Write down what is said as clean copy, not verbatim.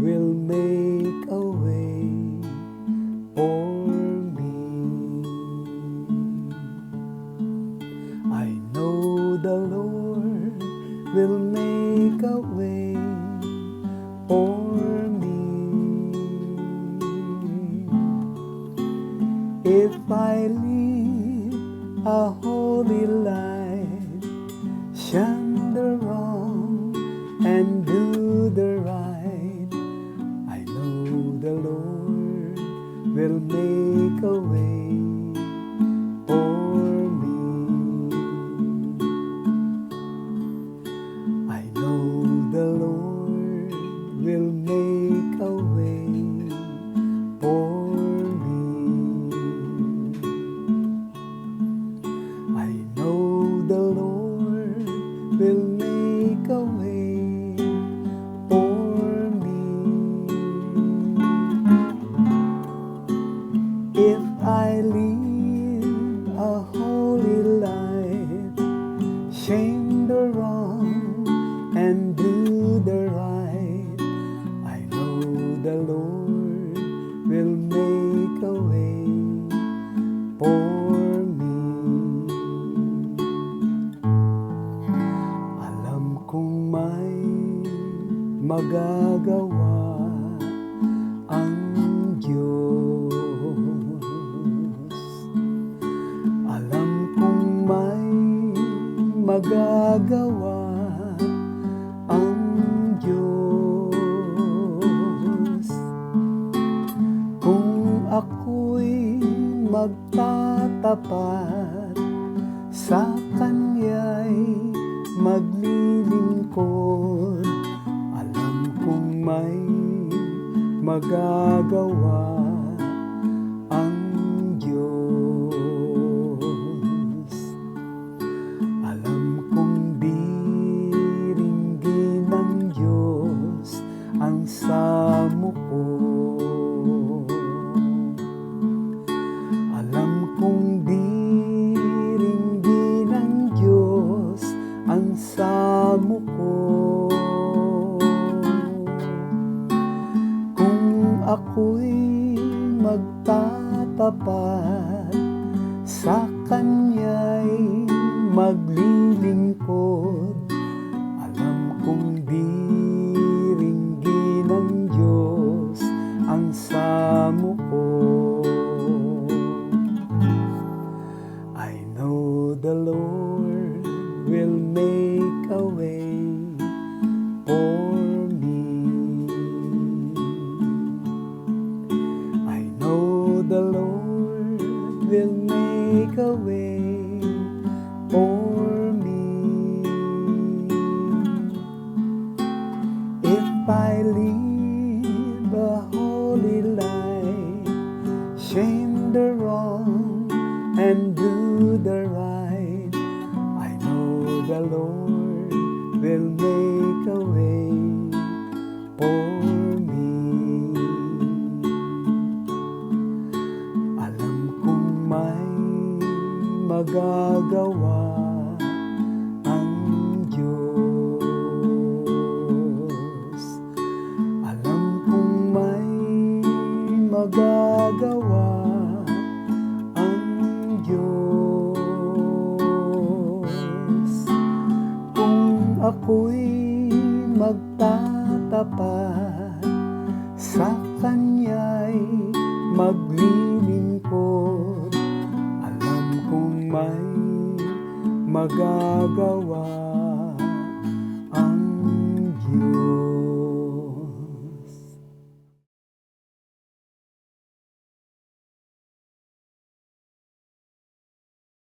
will make a way for me. I know the Lord will make a way for me. If I live a holy life, shun the wrong and do the right, I know the Lord will make a way for me. I know the Lord will make a way for me. I know the Lord will make a way for me. If I live a holy life, shame the wrong and do the right, I know the Lord will make a way for me. Alam kong may magagawa ang Diyos. Alam kong may magagawa ang Diyos. Kung ako'y magtatapat, sa Kanya'y maglilingkod, alam kong may magagawa ang Diyos. Alam kong diringgin ng Diyos ang samo ko. Alam kong diringgin ng Diyos ang samo ko. Kung ako'y magtatapat, sa Kanya'y maglilingkod, alam kong diringgin ng Diyos ang samo ko. I know the Lord will make a way for me. I know the Lord will make a way for me. If I live a holy life, shame the wrong and do the right, I know the Lord will make a way for me. Alam kong may magagawa ang Diyos. Alam kong may magagawa ang Diyos. Kung ako'y magtatapat, sa Kanya'y maglilingkod, alam kong may magagawa ang Diyos.